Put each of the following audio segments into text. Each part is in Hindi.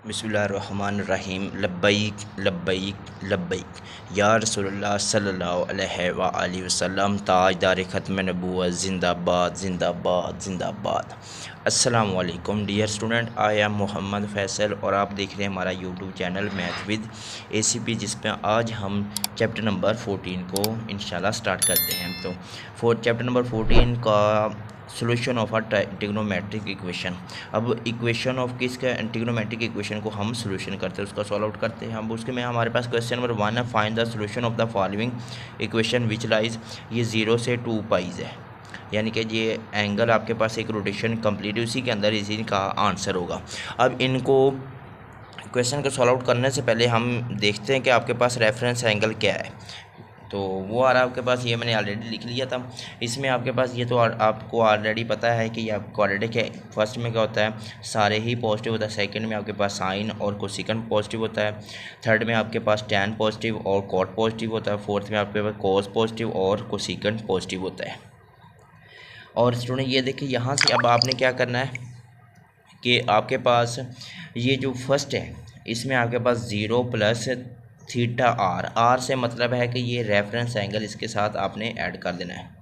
बिस्मिल्लाहिर्रहमानिर्रहीम लब्बैक लब्बैक लब्बैक या रसूलुल्लाह सल्लल्लाहु अलैहि वसल्लम ताजदार ख़त्म नबूवत ज़िंदाबाद ज़िंदाबाद ज़िंदाबाद। अस्सलामु अलैकुम dear student, I am Mohammad Faisal और आप देख रहे हैं हमारा YouTube channel math with ACP, जिसमें आज हम चैप्टर नंबर 14 को इंशाल्लाह स्टार्ट करते हैं। तो चैप्टर नंबर 14 का solution of a trigonometric equation. अब इक्वेशन ऑफ किसका ट्रिग्नोमेट्रिक इक्वेशन को हम सोल्यूशन करते हैं, उसका सॉल्व आउट करते हैं। अब उसके में हमारे पास क्वेश्चन नंबर 1 है, find the solution of the following equation which lies. ये 0 से 2 पाइज है, यानी कि ये एंगल आपके पास एक रोटेशन कंप्लीट, उसी के अंदर इसी का आंसर होगा। अब इनको क्वेश्चन को सॉल्व आउट करने से पहले हम देखते हैं कि आपके पास रेफरेंस एंगल क्या है। तो वो आ रहा है आपके पास, ये मैंने ऑलरेडी लिख लिया था। इसमें आपके पास ये तो आपको ऑलरेडी पता है कि ये क्वाड्रेटिक है। फर्स्ट में क्या होता है, सारे ही पॉजिटिव होता है। सेकंड में आपके पास साइन और कोसेकंड पॉजिटिव होता है। थर्ड में आपके पास टैन पॉजिटिव और कॉट पॉजिटिव होता है। फोर्थ में आपके पास कोस पॉजिटिव और कोसेकंड पॉजिटिव होता है। और स्टूडेंट ये देखिए, यहाँ से अब आपने क्या करना है कि आपके पास ये जो फर्स्ट है, इसमें आपके पास 0 प्लस थीटा आर से मतलब है कि ये रेफरेंस एंगल इसके साथ आपने ऐड कर देना है।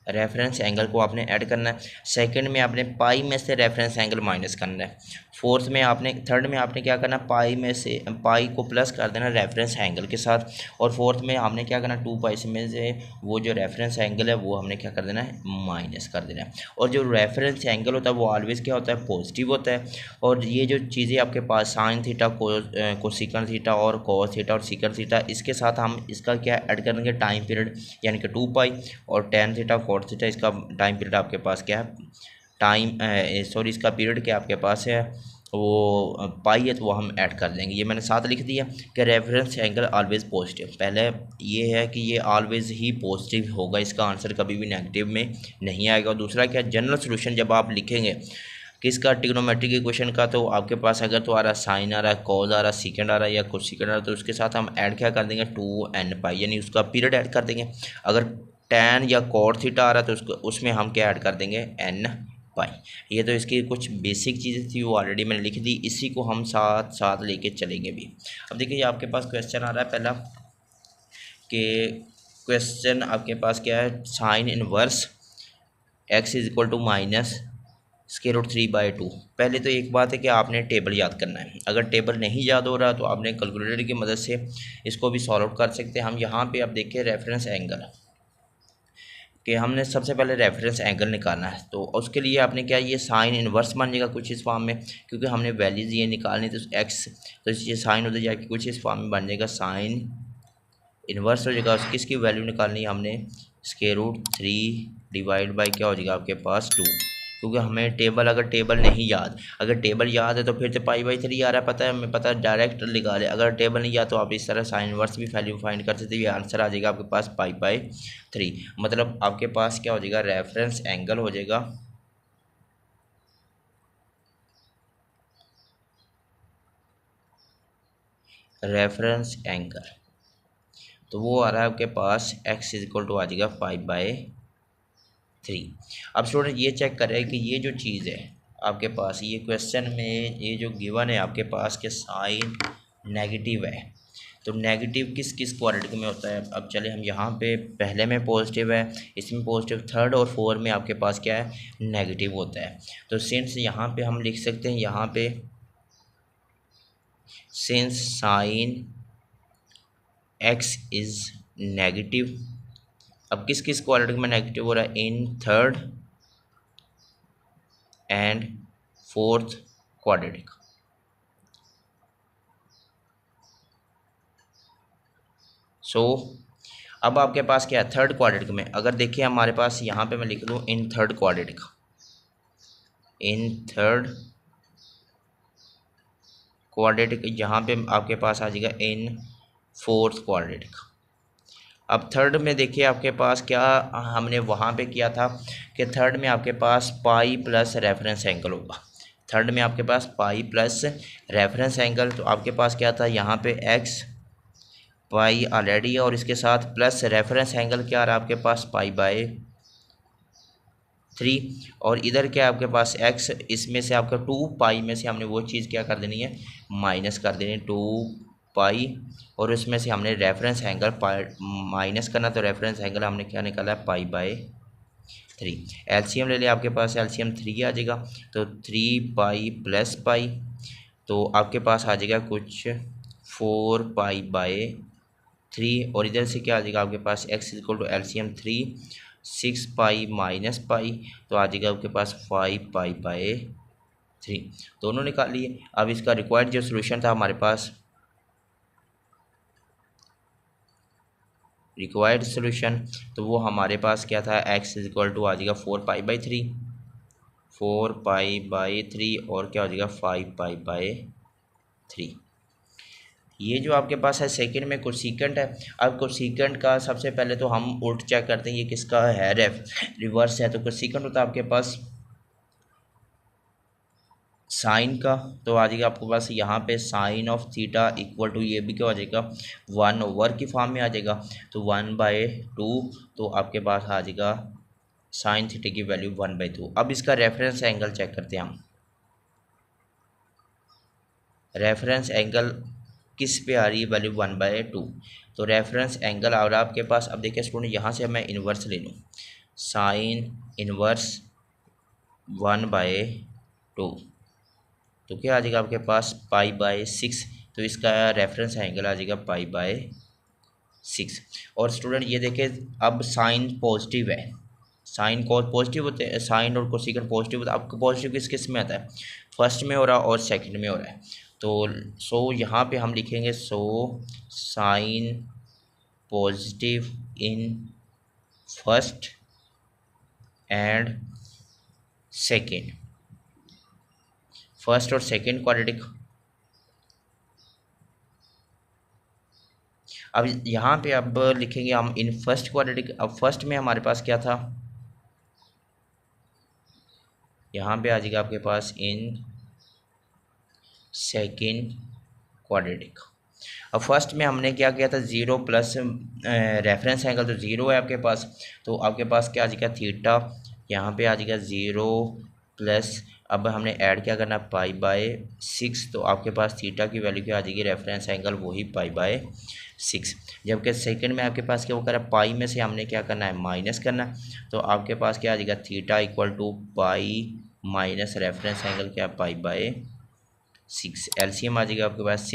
रेफरेंस एंगल को आपने ऐड करना है। सेकंड में आपने पाई में से रेफरेंस एंगल माइनस करना है। थर्ड में आपने क्या करना, पाई में से पाई को प्लस कर देना रेफरेंस एंगल के साथ। और फोर्थ में हमने क्या करना, 2 पाई में से वो जो रेफरेंस एंगल है वो हमने क्या कर देना है, माइनस कर देना है। और जो रेफरेंस एंगल होता है वो ऑलवेज क्या होता है, पॉजिटिव होता है। और ये जो चीज़ें आपके पास साइन थीटा कोसेकंड थीटा और कॉस थीटा और सीकंड थीटा, इसके साथ हम इसका क्या ऐड करेंगे, टाइम पीरियड, यानी कि 2 पाई। और टैन थीटा कॉट थीटा, इसका टाइम पीरियड आपके पास क्या है, इसका पीरियड क्या आपके पास है, वो पाई है, तो वो हम ऐड कर देंगे। ये मैंने साथ लिख दिया कि रेफरेंस एंगल ऑलवेज पॉजिटिव। पहले ये है कि ये ऑलवेज ही पॉजिटिव होगा, इसका आंसर कभी भी नेगेटिव में नहीं आएगा। और दूसरा क्या, जनरल सोल्यूशन जब आप लिखेंगे किसका, ट्रिग्नोमेट्रिक इक्वेशन का, तो आपके पास अगर तो आ रहा साइन आ रहा है, कॉस आ रहा है, सीकेंड आ रहा है या कोसेकंड आ रहा है, तो उसके साथ हम ऐड क्या कर देंगे, 2n पाई, यानी उसका पीरियड ऐड कर देंगे। अगर टैन या कॉट थीटा आ रहा है तो उसमें हम क्या ऐड कर देंगे, n पाई। ये तो इसकी कुछ बेसिक चीज़ें थी, वो ऑलरेडी मैंने लिख दी, इसी को हम साथ साथ लेके चलेंगे भी। अब देखिए आपके पास क्वेश्चन आ रहा है पहला, कि क्वेश्चन आपके पास क्या है, sine inverse x is equal to minus square root 3/2। पहले तो एक बात है कि आपने टेबल याद करना है। अगर टेबल नहीं याद हो रहा तो आपने कैलकुलेटर की मदद से इसको भी सॉल्व आउट कर सकते हैं। हम यहाँ पे अब देखिए रेफरेंस एंगल, कि हमने सबसे पहले रेफरेंस एंगल निकालना है। तो उसके लिए आपने क्या, ये साइन इनवर्स बन जाएगा कुछ इस फॉर्म में, क्योंकि हमने वैल्यूज़ ये निकालनी, तो x तो ये साइन उधर जाके कुछ इस फॉर्म में बन जाएगा, साइन इनवर्स हो जाएगा। किसकी वैल्यू निकालनी है हमने, स्क्वायर रूट 3 डिवाइड बाई क्या हो जाएगा आपके पास 2, क्योंकि हमें टेबल, अगर टेबल नहीं याद, अगर टेबल याद है तो फिर तो पाई/3 आ रहा है, पता है हमें, पता है डायरेक्ट निकाल ले। अगर टेबल नहीं याद तो आप इस तरह साइन इनवर्स भी वैल्यू फाइंड कर सकते हैं, ये आंसर आ जाएगा आपके पास पाई/3। मतलब आपके पास क्या हो जाएगा, रेफरेंस एंगल हो जाएगा रेफरेंस एंगल, तो वो आ रहा है आपके पास x इज इक्वल टू आ जाएगा 5/3। अब स्टूडेंट ये चेक करें कि ये जो चीज़ है आपके पास, ये क्वेश्चन में ये जो गिवन है आपके पास कि साइन नेगेटिव है, तो नेगेटिव किस किस क्वाड्रेटिक में होता है। अब चले हम यहाँ पे, पहले में पॉजिटिव है, इसमें पॉजिटिव, थर्ड और फोर्थ में आपके पास क्या है, नेगेटिव होता है। तो सिंस यहाँ पे हम लिख सकते हैं, यहाँ पे since sine x is negative. अब किस किस क्वाड्रेटिक में नेगेटिव हो रहा है, in third and fourth quadratic. So अब आपके पास क्या है, थर्ड क्वाड्रेटिक में, अगर देखिए हमारे पास यहाँ पे मैं लिख दूँ in third quadratic, in third quadratic, यहाँ पे आपके पास आ जाएगा इन फोर्थ क्वाड्रेटिक। अब थर्ड में देखिए आपके पास क्या हमने वहाँ पे किया था, कि थर्ड में आपके पास पाई प्लस रेफरेंस एंगल होगा। थर्ड में आपके पास पाई प्लस रेफरेंस एंगल, तो आपके पास क्या था, यहाँ पे x पाई ऑलरेडी है, और इसके साथ प्लस रेफरेंस एंगल क्या आ रहा है आपके पास, पाई/3। 3। और इधर क्या है आपके पास x, इसमें से आपका 2 पाई में से हमने वो चीज़ क्या कर देनी है, माइनस कर देनी है 2 पाई, और उसमें से हमने रेफरेंस एंगल माइनस करना, तो रेफरेंस एंगल हमने क्या निकाला है, पाई बाय 3। एलसीएम ले लिया, आपके पास एलसीएम 3 आ जाएगा, तो 3 पाई प्लस पाई, तो आपके पास आ जाएगा कुछ 4 पाई बाय 3, और इधर से क्या आ जाएगा आपके पास x equal to LCM 3 6 pi minus pi, तो आ जाएगा आपके पास 5 पाई बाय 3। दोनों निकाल लिए। अब इसका रिक्वायर्ड जो सोल्यूशन था हमारे पास, रिक्वायर्ड सोल्यूशन, तो वो हमारे पास क्या था, x इक्वल टू आ जाएगा 4 पाई बाई 3, 4 पाई बाई 3, और क्या हो जाएगा 5 पाई बाय 3। ये जो आपके पास है सेकंड में कोसेकेंट है। अब कोसेकेंट का सबसे पहले तो हम उल्ट चेक करते हैं, ये किसका है, रिवर्स है, तो कोसेकेंट होता है आपके पास साइन का, तो आ जाएगा आपके पास यहाँ पे sine of theta equal to, ये भी क्या हो जाएगा 1/, की फॉर्म में आ जाएगा, तो 1/2, तो आपके पास आ जाएगा साइन थीटा की वैल्यू 1/2। अब इसका रेफरेंस एंगल चेक करते हैं हम, रेफरेंस एंगल किस पे आ रही है वैल्यू 1/2, तो रेफरेंस एंगल आ रहा है आपके पास। अब देखिए स्टूडेंट, यहाँ से मैं इन्वर्स ले लूँ, साइन इन्वर्स 1/2, तो क्या आ जाएगा आपके पास पाई/6, तो इसका रेफरेंस एंगल आ जाएगा पाई/6। और स्टूडेंट ये देखिए, अब साइन पॉजिटिव है, साइन कॉस पॉजिटिव होते हैं, साइन और कोसेकेंट पॉजिटिव होता है। आपको पॉजिटिव किस किस में आता है, फर्स्ट में हो रहा और सेकंड में हो रहा है, तो सो यहाँ पे हम लिखेंगे so sine positive in first and second, first और सेकंड क्वाड्रेटिक। अब यहाँ पे अब लिखेंगे हम इन फर्स्ट क्वाड्रेटिक। अब फर्स्ट में हमारे पास क्या था, यहाँ पे आ जाएगा आपके पास इन सेकंड क्वाड्रेटिक। अब फर्स्ट में हमने क्या किया था, 0 प्लस रेफरेंस एंगल तो 0 है आपके पास, तो आपके पास क्या आ जाएगा थीटा, यहाँ पे आ जाएगा 0 प्लस, अब हमने ऐड क्या करना पाई/6, तो आपके पास थीटा की वैल्यू क्या आ जाएगी, रेफरेंस एंगल वही पाई/6। जबकि सेकंड में आपके पास क्या वो कर रहा है, पाई में से हमने क्या करना है, माइनस करना है, तो आपके पास क्या आ जाएगा theta equal to pi minus reference angle क्या पाई/6, एलसीएम आ जाएगा आपके पास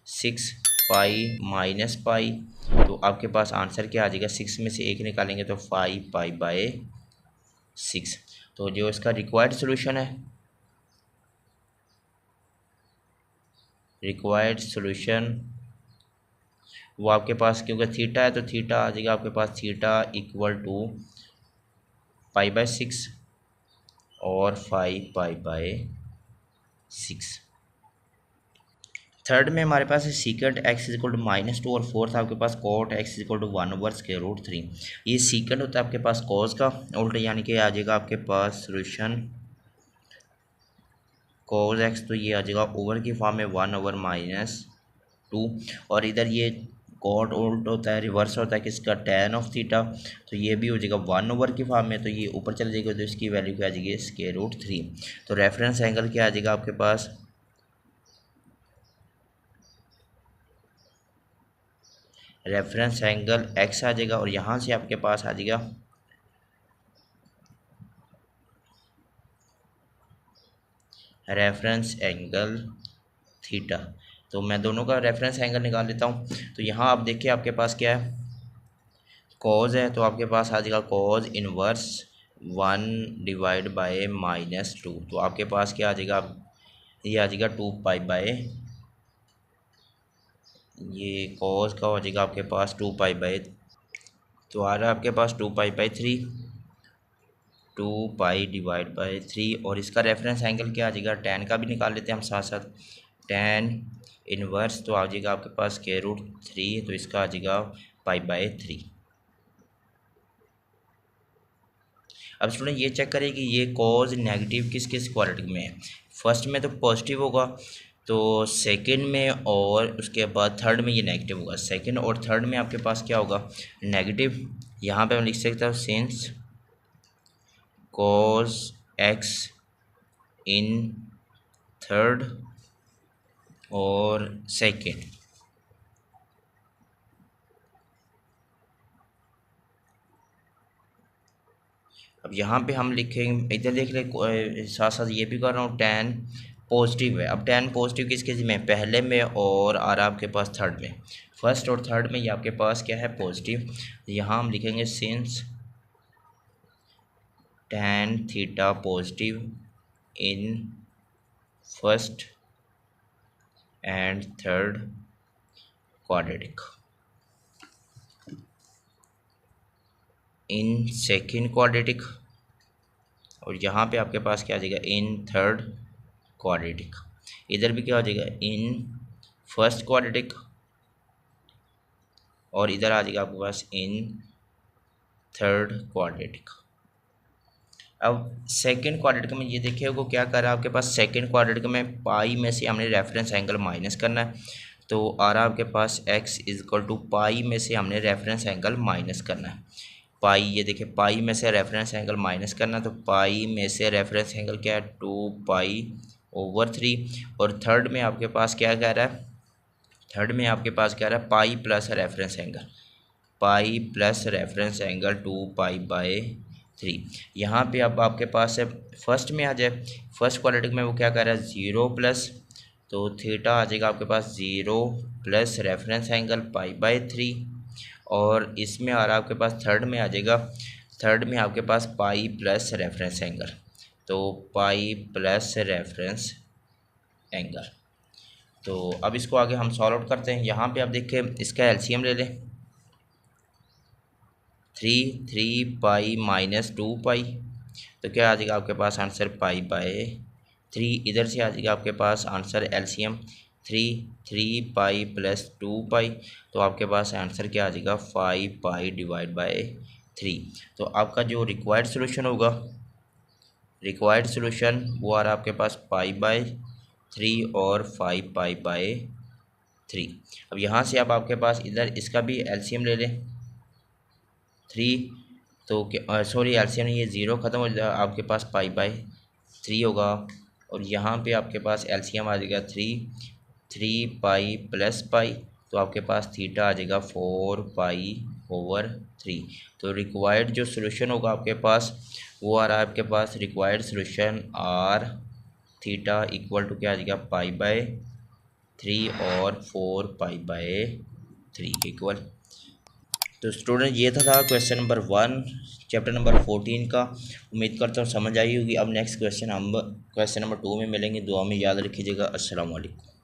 6 पाई माइनस पाई, तो आपके पास आंसर क्या आ जाएगा, 6 में से 1 निकालेंगे तो 5 पाई/6। तो जो इसका रिक्वायर्ड सोल्यूशन है, रिक्वायर्ड सोल्यूशन वो आपके पास, क्योंकि थीटा है तो थीटा आ जाएगा आपके पास थीटा इक्वल टू पाई/6 और 5 पाई/6। थर्ड में हमारे पास है सीकेंट x इक्वल टू -2, और फोर्थ आपके पास कॉट x इक्वल टू 1/√3। ये सीकेंट होता है आपके पास कॉस का उल्ट, यानी कि आ जाएगा आपके पास सोल्यूशन cos x, तो ये आ जाएगा ओवर की फॉर्म में 1/-2, और इधर ये कॉट उल्ट होता है, रिवर्स होता है किसका, tan ऑफ थीटा, तो ये भी हो जाएगा 1 की फॉर्म में, तो ये ऊपर चले जाएगा, तो इसकी वैल्यू क्या आ जाएगी √3। तो रेफरेंस एंगल क्या आ जाएगा आपके पास, रेफरेंस एंगल x आ जाएगा, और यहाँ से आपके पास आ जाएगा रेफरेंस एंगल थीटा। तो मैं दोनों का रेफरेंस एंगल निकाल लेता हूँ। तो यहाँ आप देखिए आपके पास क्या है, कॉज है, तो आपके पास आ जाएगा कॉज इनवर्स 1/-2, तो आपके पास क्या आ जाएगा, ये आ जाएगा 2 पाई/, ये कॉज का हो जाएगा आपके पास 2 पाई/, तो आ रहा है आपके पास 2 पाई/3, 2 पाई/3, और इसका रेफरेंस एंगल क्या आ जाएगा, tan का भी निकाल लेते हैं हम साथ साथ, tan इनवर्स तो आ जाएगा आपके पास √3, तो इसका आ जाएगा पाई/3। अब स्टूडेंट ये चेक करें कि ये कॉज नेगेटिव किस किस क्वाड्रेटिक में है। फर्स्ट में तो पॉजिटिव होगा, तो सेकंड में और उसके बाद थर्ड में ये नेगेटिव होगा। सेकंड और थर्ड में आपके पास क्या होगा, नेगेटिव। यहाँ पे हम लिख सकते हैं since cos x in third और सेकेंड। अब यहाँ पे हम लिखेंगे, इधर देख ले साथ साथ ये भी कर रहा हूँ, टेन पॉजिटिव है। अब टेन पॉजिटिव किस किस में, पहले में और आ रहा आपके पास थर्ड में। फर्स्ट और थर्ड में ये आपके पास क्या है, पॉजिटिव। यहाँ हम लिखेंगे since tan theta positive in first and third quadratic, in second quadratic, और यहाँ पे आपके पास क्या आ जाएगा, इन थर्ड क्वाड्रेटिक। इधर भी क्या हो जाएगा, इन फर्स्ट क्वाड्रेटिक, और इधर आ जाएगा आपके पास इन थर्ड क्वाड्रेटिक। अब सेकंड क्वाड्रेटिक में ये देखिए वो क्या कर रहा है आपके पास, सेकंड क्वाड्रेटिक में पाई में से हमने रेफरेंस एंगल माइनस करना है, तो आ रहा आपके पास x इज इक्वल टू पाई में से हमने रेफरेंस एंगल माइनस करना है। पाई, ये देखिए पाई में से रेफरेंस एंगल माइनस करना, तो पाई में से रेफरेंस एंगल क्या है, 2π/3। और थर्ड में आपके पास क्या कह रहा है, थर्ड में आपके पास क्या रहा है, pi plus reference angle, pi plus reference angle 2π/3। यहाँ पे अब आपके पास है, फर्स्ट में आ जाए, फर्स्ट क्वाड्रेटिक में वो क्या कर रहा है, 0 प्लस, तो थीटा आ जाएगा आपके पास 0 प्लस रेफरेंस एंगल π/3। और इसमें आ रहा है आपके पास थर्ड में आ जाएगा, थर्ड में आपके पास पाई प्लस रेफरेंस एंगल, तो पाई प्लस रेफरेंस एंगल। तो अब इसको आगे हम सॉल्व आउट करते हैं। यहाँ पे आप देखिए इसका एलसीएम ले लें, 3π-2π, तो क्या आ जाएगा आपके पास आंसर π/3। इधर से आ जाएगा आपके पास आंसर एलसीएम 3π + 2π, तो आपके पास आंसर क्या आ जाएगा 5π/3। तो आपका जो रिक्वायर्ड सोल्यूशन होगा, रिक्वायर्ड सोल्यूशन वो आ रहा है आपके पास π/3 और 5π/3। अब यहाँ से अब आपके पास इधर इसका भी एलसीएम ले लें, 3, तो सॉरी एलसीएम ये 0 ख़त्म हो जाएगा, आपके पास π/3 होगा। और यहाँ पे आपके पास एलसीएम आ जाएगा 3π + π, तो आपके पास थीटा आ जाएगा 4π/3। तो रिक्वायर्ड जो सोल्यूशन होगा आपके पास वो आ रहा है आपके पास, required solution are theta equal to क्या आ जाएगा π/3 और 4π/3 इक्वल। तो स्टूडेंट ये था क्वेश्चन नंबर 1 चैप्टर नंबर 14 का। उम्मीद करता हूँ समझ आई होगी। अब नेक्स्ट क्वेश्चन हम क्वेश्चन नंबर 2 में मिलेंगे। दुआ में याद रखिएगा। अस्सलाम वालेकुम।